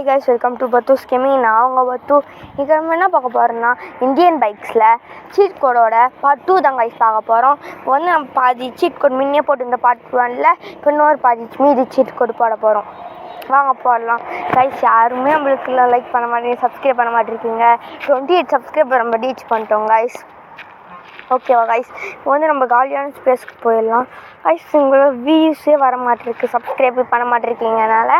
guys, welcome to Bathu's Gaming. நான் உங்கள் பத்து. இன்றைக்கி நம்ம என்ன பார்க்க போகிறோம்னா இந்தியன் பைக்ஸில் சீட் கோடோட பார்ட் 2 தான் guys பார்க்க போகிறோம். இப்போ வந்து நம்ம பாதி சீட் கோட் முன்னே போட்டு இந்த பார்ட் 1ல் இப்போ இன்னொரு பாதி மீதி சீட் கோடு போட போகிறோம். வாங்க போடலாம் கைஸ். யாருமே நம்மளுக்கு லைக் பண்ண மாட்டேங்க, சப்ஸ்கிரைப் பண்ண மாட்டேருக்கீங்க. 28 சப்ஸ்கிரைபர் நம்ம ரீச் பண்ணிட்டோம் கைஸ். ஓகேவா கைஸ், இப்போ வந்து நம்ம காலியான ஸ்பேஸ்க்கு போயிடலாம் கைஸ். உங்களோட வியூஸே வர மாட்டேருக்கு, சப்ஸ்கிரைப் பண்ண மாட்டேருக்கீங்கனால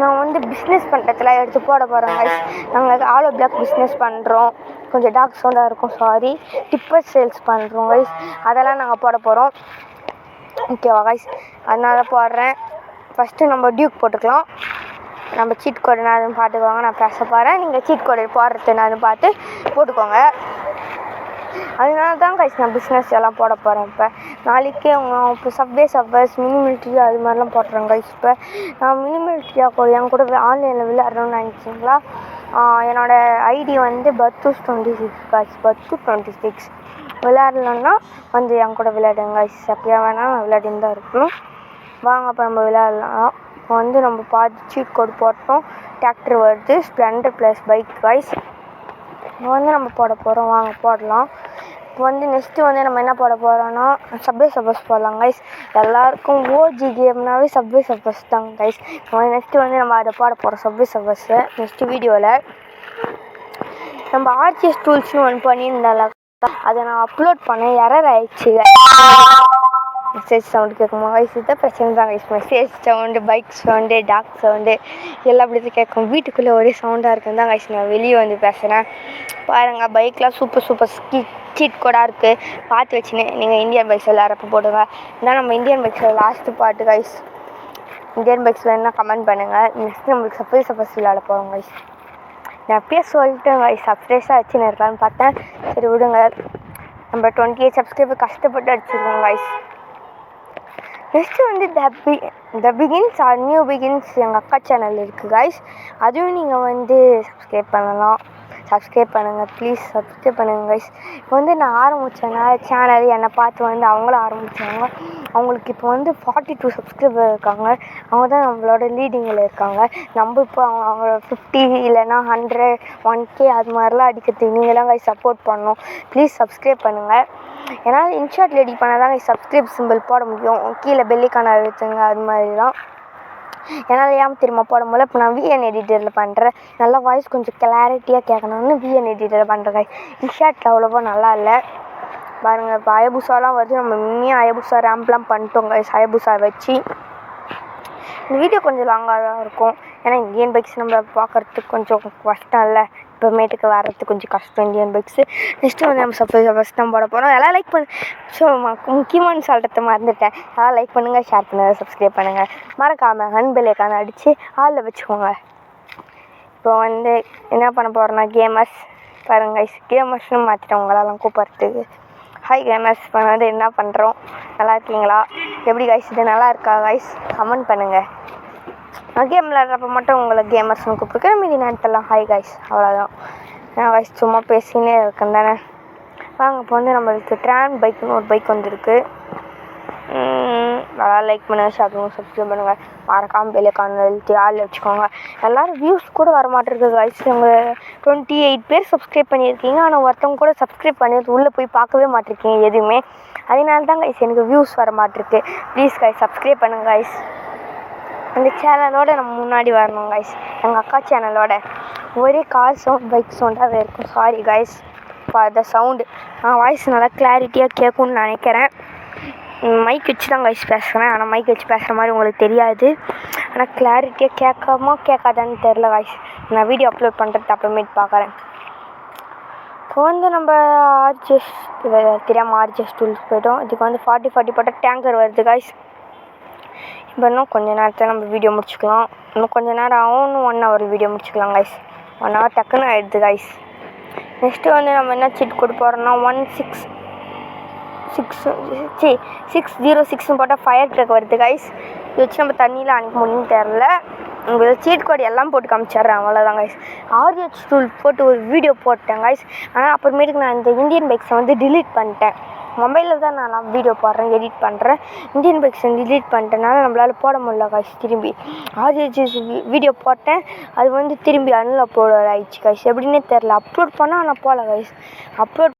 நான் வந்து பிஸ்னஸ் பண்ணுறதுல எடுத்து போட போகிறோம் கைஸ். நாங்கள் ஆலோ பிளாக் பிஸ்னஸ் பண்ணுறோம், கொஞ்சம் டார்க் சவுண்டாக இருக்கும் டிப்பர் சேல்ஸ் பண்ணுறோம் கைஸ். அதெல்லாம் நாங்கள் போட போகிறோம். ஓகேவா கைஸ், அதனால போடுறேன். ஃபஸ்ட்டு நம்ம டியூக் போட்டுக்கலாம். நம்ம சீட் கோடு நான் பார்த்துக்கோங்க, நான் பேச போகிறேன். நீங்கள் சீட் கோடு போடுறது நான் பார்த்து போட்டுக்கோங்க. அதனால தான் கைஸ் நான் பிஸ்னஸ் எல்லாம் போட போகிறேன். இப்போ நாளைக்கே அவங்க இப்போ சப்வே சர்வர்ஸ் மினிமிலிட்ரி அது மாதிரிலாம் போட்டுறேன் கைஸ். இப்போ நான் மினிமிலிட்ரியாக என் கூட ஆன்லைனில் விளையாடணும்னு நினச்சிங்களா? என்னோடய ஐடி வந்து பத்தூஸ் 26 கைஸ், பத்து 26. விளையாடலன்னா வந்து என் கூட விளையாடுங்க கைஸ். எப்பயா வேணால் நான் விளையாடின்னு தான் இருக்கணும். வாங்க அப்போ நம்ம விளையாடலாம். இப்போ வந்து நம்ம பாதி சீட் கோடு போட்டோம். டிராக்டர் வருது, ஸ்ப்ளெண்டர் ப்ளஸ் பைக் கைஸ். இப்போ வந்து நம்ம போட போகிறோம், வாங்க போடலாம். இப்போ வந்து நெக்ஸ்ட்டு வந்து நம்ம என்ன போட போகிறோன்னா சப்வே சர்வர்ஸ் போடலாம் கைஸ். எல்லாருக்கும் ஓஜி கேம்னாவே சப்வே சர்வர்ஸ் தாங்க கைஸ். நெக்ஸ்ட்டு வந்து நம்ம அதை போட போகிறோம் சப்வே சர்வர்ஸை. நெக்ஸ்ட்டு வீடியோவில் நம்ம ஆர்ஜிஎஸ் டூல்ஸ்னு ஒன்று பண்ணியிருந்தால அதை நான் அப்லோட் பண்ணேன், எரர் ஆயிடுச்சு. மெசேஜ் சவுண்டு கேட்குமா கைஸ்? இதுதான் பிரச்சனை தான் guys. Message sound, bike sound, dog sound எல்லாம் அப்படி தான் கேட்கும். வீட்டுக்குள்ளே ஒரே சவுண்டாக இருக்குன்னு தான் கைஸ் நான் வெளியே வந்து பேசுகிறேன். பாருங்கள், பைக்லாம் சூப்பர் சீட் கோடாக இருக்குது. பார்த்து வச்சுன்னு நீங்கள் இந்தியன் பைக்ஸ் விளையாடுறப்ப போடுங்க. இதான் நம்ம இந்தியன் பைக்ஸில் லாஸ்ட்டு பாட்டு கைஸ். இந்தியன் பைக்ஸில் என்ன கமெண்ட் பண்ணுங்கள். நெக்ஸ்ட் நம்மளுக்கு சர்ப்ரைஸ் விளையாட போகிறோம் கைஸ். நான் அப்பயே சொல்லிட்டேன் கைஸ், சர்ப்ரைஸாக வச்சுன்னு இருக்கலான்னு பார்த்தேன். சரி விடுங்க, நம்ம 28 சப்ஸ்கிரைபர் கஷ்டப்பட்டு அடிச்சிருக்கோம் கைஸ். நெக்ஸ்ட்டு வந்து த பிகின்ஸ் ஆர் நியூ பிகின்ஸ் எங்கள் அக்கா சேனல் இருக்குது கைஸ். அதுவும் நீங்கள் வந்து சப்ஸ்கிரைப் பண்ணலாம். சப்ஸ்கிரைப் பண்ணுங்கள் ப்ளீஸ், சப்ஸ்கிரைப் பண்ணுங்கள் கைஸ். இப்போ வந்து நான் ஆரம்பித்தேன்னா சேனல் என்னை பார்த்து வந்து அவங்களும் ஆரம்பித்தாங்க. அவங்களுக்கு இப்போ வந்து 42 சப்ஸ்கிரைபர் இருக்காங்க. அவங்க தான் நம்மளோட லீடிங்கில் இருக்காங்க. நம்ம இப்போ அவங்க 50 இல்லைன்னா 100 1K அது மாதிரிலாம் அடிக்கிறதுக்கு நீங்கள் தான் கைஸ் சப்போர்ட் பண்ணணும். ப்ளீஸ் சப்ஸ்கிரைப் பண்ணுங்கள். ஏன்னா இன்ஷாட்டில் எடிட் பண்ணால் தான் சப்ஸ்கிரைப் சிம்பிள் போட முடியும். கீழே பெல்லைக்கான அழுத்துங்க, அது மாதிரி தான். என்னால் ஏன் திரும்ப போட முடியல. இப்போ நான் விஎன் எடிட்டரில் பண்ணுறேன். நல்லா வாய்ஸ் கொஞ்சம் கிளாரிட்டியாக கேட்கணும்னு விஎன் எடிட்டரில் பண்ணுறேன். இன்ஷாட்டில் அவ்வளோவா நல்லா இல்லை பாருங்கள். இப்போ அயபுசாலாம் வருது. நம்ம இன்னும் அயபுசா ரேம்ப்லாம் பண்ணிட்டோம் கைஸ். அயபுசா வச்சு இந்த வீடியோ கொஞ்சம் லாங்காக தான் இருக்கும். ஏன்னா இந்தியன் பைக்ஸ் நம்ம பார்க்குறதுக்கு கொஞ்சம் கஷ்டம் இல்லை. இப்போமேட்டுக்கு வர்றதுக்கு கொஞ்சம் கஷ்டம் இந்தியன் பைக்ஸு. நெக்ஸ்ட்டு வந்து நம்ம சப்ஸ்கிரைபர்ஸ் தான் போட போகிறோம். எல்லாம் லைக் பண்ணு. ஸோ முக்கியமான சொல்கிறத மறந்துட்டேன். எல்லாம் லைக் பண்ணுங்கள், ஷேர் பண்ணுங்கள், சப்ஸ்கிரைப் பண்ணுங்கள். மறக்காமல் ஹன்பெல்லைக்கான அடித்து ஆளில் வச்சுக்கோங்க. இப்போ வந்து என்ன பண்ண போகிறோன்னா கேமர்ஸ் பாருங்க கைஸ். கேமர்ஸ்னு மாற்றிட்டோம் உங்களெல்லாம் கூப்பிட்றதுக்கு. Hi gamers. இப்போ வந்து என்ன பண்ணுறோம், நல்லா இருக்கீங்களா? எப்படி கைஸ் இது நல்லா இருக்கா கைஸ்? கமெண்ட் பண்ணுங்கள். நான் கேம் விளையாடுறப்ப மட்டும் உங்களை கேமர்ஸ்னு கூப்பிட்டுருக்கேன். மீதி நேரத்தெல்லாம் ஹாய் கைஸ், அவ்வளோதான். நான் கைஸ் சும்மா பேசினே இருக்கேன் தானே. வாங்க இப்போ வந்து நம்மளுக்கு ட்ரான் பைக்குன்னு ஒரு பைக் வந்துருக்கு. நல்லா லைக் பண்ணுங்கள், ஷேர் பண்ணுங்கள், சப்ஸ்கிரைப் பண்ணுங்கள். மறக்காமல் பெல்லைக்கான எழுத்து ஆளில் வச்சுக்கோங்க. எல்லோரும் வியூஸ் கூட வர மாட்டேருக்கு கைஸ். நம்ம 28 பேர் சப்ஸ்கிரைப் பண்ணியிருக்கீங்க. ஆனால் ஒருத்தவங்க கூட சப்ஸ்கிரைப் பண்ணிட்டு உள்ளே போய் பார்க்கவே மாட்டிருக்கீங்க எதுவுமே. அதனால தான் கைஸ் எனக்கு வியூஸ் வர மாட்டிருக்கு. ப்ளீஸ் கைஸ் சப்ஸ்கிரைப் பண்ணுங்கள் கைஸ். அந்த சேனலோட நம்ம முன்னாடி வரணும் கைஸ். எங்கள் அக்கா சேனலோட ஒரே கார் சவுண்ட், பைக் சவுண்டாகவே இருக்கும். Sorry guys for the sound. Voice நல்லா கிளாரிட்டியாக கேட்கும்னு நினைக்கிறேன். மைக் வச்சு தான் கைஸ் பேசுகிறேன். ஆனால் மைக் வச்சு பேசுகிற மாதிரி உங்களுக்கு தெரியாது. ஆனால் கிளாரிட்டியாக கேட்காதான்னு தெரில கைஸ். நான் வீடியோ அப்லோட் பண்ணுறது அப்புறமேட்டு பார்க்குறேன். இப்போ வந்து நம்ம தெரியாமல் ஆர்ஜிஎஸ் டூல்ஸ் போய்ட்டோம். இதுக்கு வந்து 40 போட்டால் டேங்கர் வருது கைஸ். இப்போ இன்னும் கொஞ்சம் நேரத்தில் நம்ம வீடியோ முடிச்சுக்கலாம். இன்னும் கொஞ்சம் நேரம் ஆகும். 1 hour வீடியோ முடிச்சுக்கலாம் கைஸ். 1 hour டக்குன்னு ஆகிடுது கைஸ். நெக்ஸ்ட்டு வந்து நம்ம என்ன சீட் கொடு போகிறோம்னா 606 போட்டால் ஃபயர் ட்ரக் வருது கைஸ். இது வச்சு நம்ம தண்ணியில் அனுப்ப முடியும்னு தெரில. உங்களுக்கு சீட் கோடு எல்லாம் போட்டு காமிச்சிட்றேன், அவ்வளோதான் கைஸ். ஆர்ஜிஎஸ் டூல் போட்டு ஒரு வீடியோ போட்டேன் கைஸ். ஆனால் அப்புறமேட்டுக்கு நான் இந்த இந்தியன் பைக்ஸை வந்து டிலீட் பண்ணிட்டேன். மொபைலில் தான் நான் வீடியோ போடுறேன், எடிட் பண்ணுறேன். இந்தியன் பைக்ஸ் டிலீட் பண்ணிட்டனால நம்மளால் போட முடியல காய்ஸ். திரும்பி ஆர்ஜிஎஸ் வீடியோ போட்டேன், அது திரும்பி அன்அப்லோட் ஆகிடுச்சு காய்ஸ். எப்படின்னே தெரில. அப்லோட் பண்ணால் ஆனால் போகல காய்ஸ். அப்லோட்